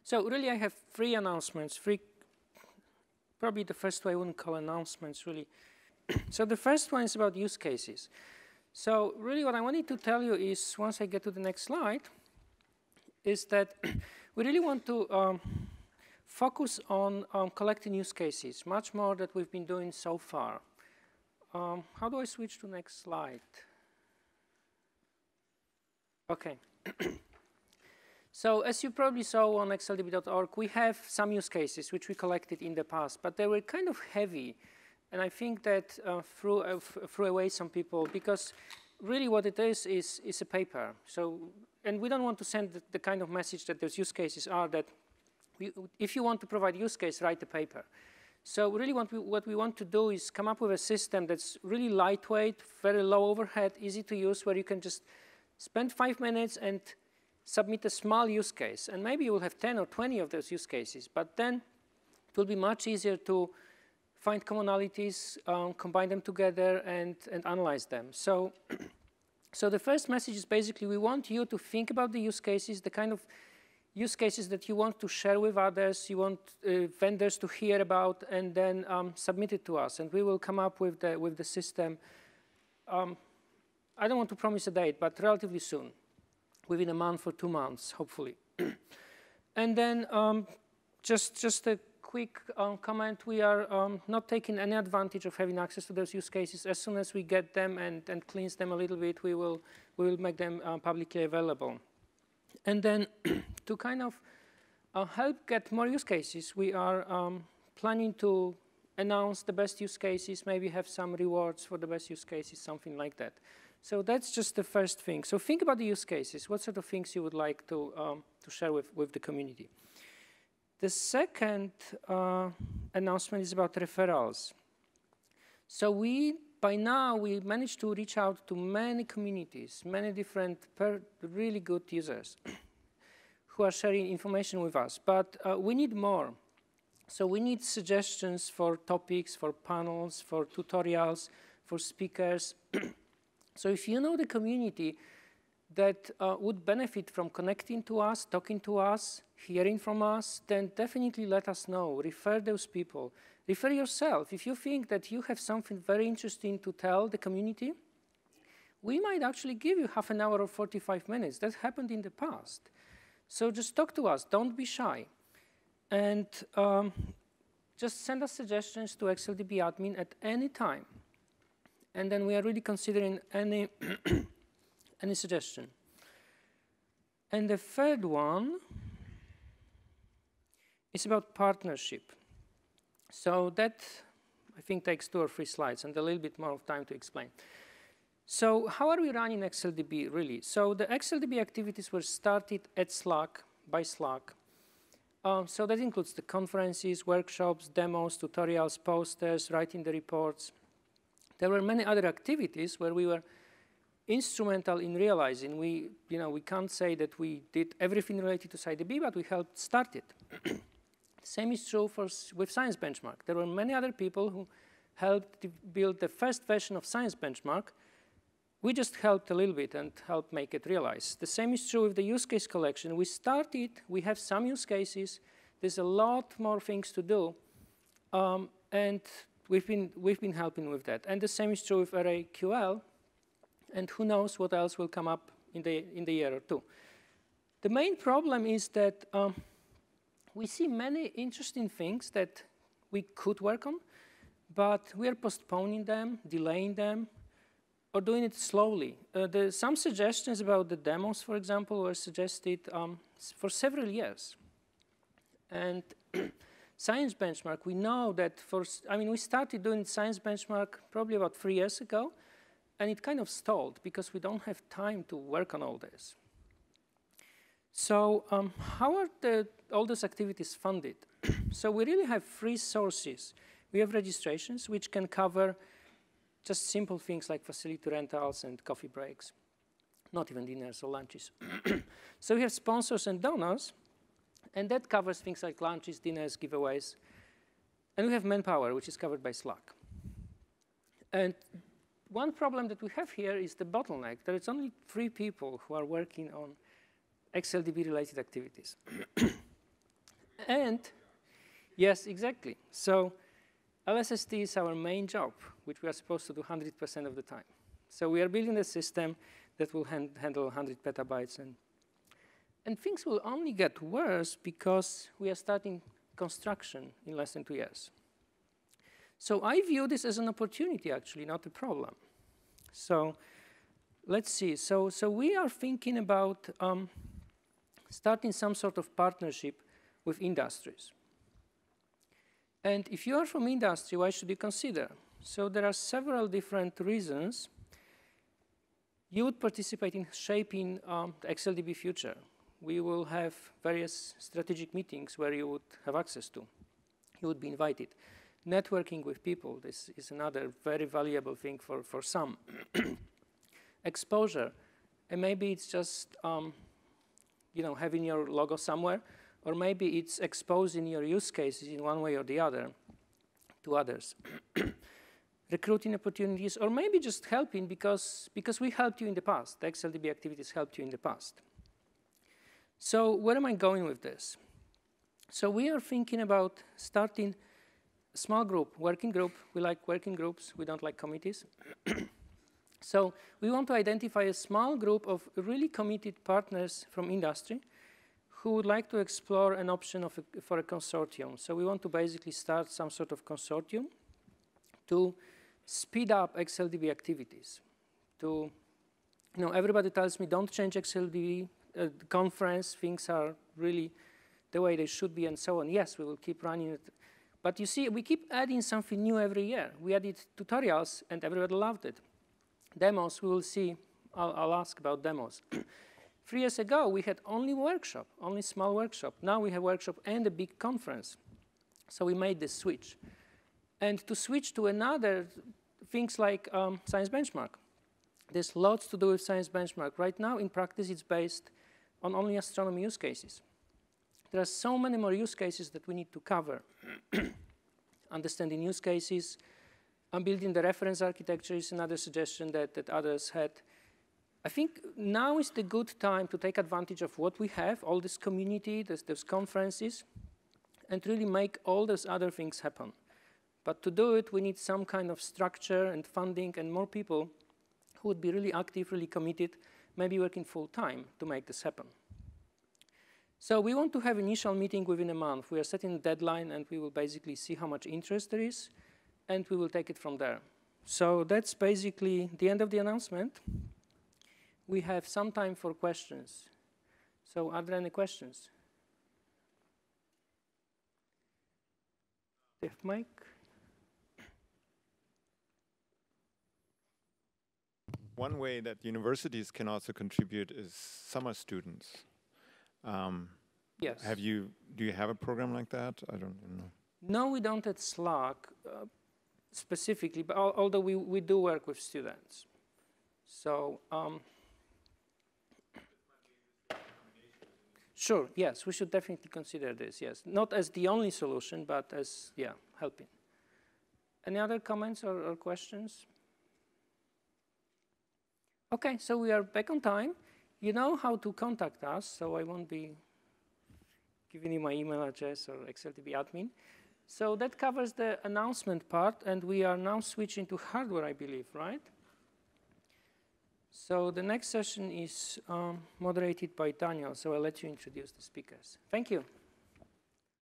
So really, I have three announcements. Probably the first one I wouldn't call announcements, really. So the first one is about use cases. So really what I wanted to tell you is, once I get to the next slide, is that we really want to focus on collecting use cases, much more than we've been doing so far. How do I switch to next slide? OK. So as you probably saw on XLDB.org, we have some use cases which we collected in the past, but they were kind of heavy. And I think that threw away some people, because really what it is a paper. So, and we don't want to send the kind of message that those use cases are, that if you want to provide use case, write a paper. So really what we want to do is come up with a system that's really lightweight, very low overhead, easy to use, where you can just spend 5 minutes and submit a small use case. And maybe you will have 10 or 20 of those use cases, but then it will be much easier to find commonalities, combine them together, and analyze them. So, so the first message is basically we want you to think about the use cases, the kind of use cases that you want to share with others, you want vendors to hear about, and then submit it to us. And we will come up with the system. I don't want to promise a date, but relatively soon, within a month or 2 months, hopefully. And then just a quick comment. We are not taking any advantage of having access to those use cases. As soon as we get them and cleanse them a little bit, we will make them publicly available. And then to kind of help get more use cases, we are planning to announce the best use cases, maybe have some rewards for the best use cases, something like that. So that's just the first thing. So think about the use cases. What sort of things you would like to share with the community? The second announcement is about referrals. So by now, we managed to reach out to many communities, many different really good users who are sharing information with us. But we need more. So we need suggestions for topics, for panels, for tutorials, for speakers. So if you know the community that would benefit from connecting to us, talking to us, hearing from us, then definitely let us know. Refer those people. Refer yourself. If you think that you have something very interesting to tell the community, we might actually give you half an hour or 45 minutes. That happened in the past. So just talk to us. Don't be shy. And just send us suggestions to XLDB admin at any time. And then we are really considering any suggestion. And the third one is about partnership. So that, I think, takes 2 or 3 slides and a little bit more of time to explain. So how are we running XLDB, really? So the XLDB activities were started at SLAC, by SLAC. So that includes the conferences, workshops, demos, tutorials, posters, writing the reports. There were many other activities where we were instrumental in realizing. We can't say that we did everything related to SciDB, but we helped start it. Same is true with Science Benchmark. There were many other people who helped build the first version of Science Benchmark. We just helped a little bit and helped make it realize. The same is true with the use case collection. We started, we have some use cases. There's a lot more things to do. And we've been helping with that. And the same is true with ArrayQL. And who knows what else will come up in the year or 2. The main problem is that we see many interesting things that we could work on, but we are postponing them, delaying them, or doing it slowly. Some suggestions about the demos, for example, were suggested for several years. And Science Benchmark, we know that we started doing Science Benchmark probably about 3 years ago, and it kind of stalled because we don't have time to work on all this. So how are all those activities funded? So we really have 3 sources. We have registrations, which can cover just simple things like facility rentals and coffee breaks, not even dinners or lunches. So we have sponsors and donors, and that covers things like lunches, dinners, giveaways. And we have manpower, which is covered by SLAC. And one problem that we have here is the bottleneck. There is only 3 people who are working on XLDB-related activities. And yes, exactly. So LSST is our main job, which we are supposed to do 100% of the time. So we are building a system that will handle 100 petabytes. And things will only get worse because we are starting construction in less than 2 years. So I view this as an opportunity, actually, not a problem. So let's see. So we are thinking about starting some sort of partnership with industries. And if you are from industry, why should you consider? So there are several different reasons you would participate in shaping the XLDB future. We will have various strategic meetings where you would have access to. You would be invited. Networking with people, this is another very valuable thing for some. Exposure, and maybe it's just having your logo somewhere, or maybe it's exposing your use cases in one way or the other to others. Recruiting opportunities, or maybe just helping because we helped you in the past. The XLDB activities helped you in the past. So where am I going with this? So we are thinking about starting a small group, working group. We like working groups. We don't like committees. So we want to identify a small group of really committed partners from industry who would like to explore an option for a consortium. So we want to basically start some sort of consortium to speed up XLDB activities. Everybody tells me, don't change XLDB conference, things are really the way they should be and so on. Yes, we will keep running it. But you see, we keep adding something new every year. We added tutorials and everybody loved it. Demos, we will see. I'll ask about demos. 3 years ago, we had only workshop, only small workshop. Now we have workshop and a big conference. So we made this switch. And to switch to another, things like science benchmark. There's lots to do with science benchmark. Right now, in practice, it's based on only astronomy use cases. There are so many more use cases that we need to cover. Understanding use cases, building the reference architecture is another suggestion that others had. I think now is the good time to take advantage of what we have, all this community, those conferences, and really make all those other things happen. But to do it, we need some kind of structure and funding and more people who would be really active, really committed, maybe working full time to make this happen. So we want to have initial meeting within a month. We are setting a deadline, and we will basically see how much interest there is, and we will take it from there. So that's basically the end of the announcement. We have some time for questions. So are there any questions? Mike? One way that universities can also contribute is summer students. Yes. Do you have a program like that? I don't know. No, we don't at SLAC specifically, but although we do work with students. So sure, yes, we should definitely consider this, yes. Not as the only solution, but as, yeah, helping. Any other comments or questions? Okay, so we are back on time. You know how to contact us, so I won't be giving you my email address or XLDB admin. So that covers the announcement part, and we are now switching to hardware, I believe, right? So the next session is moderated by Daniel, so I'll let you introduce the speakers. Thank you.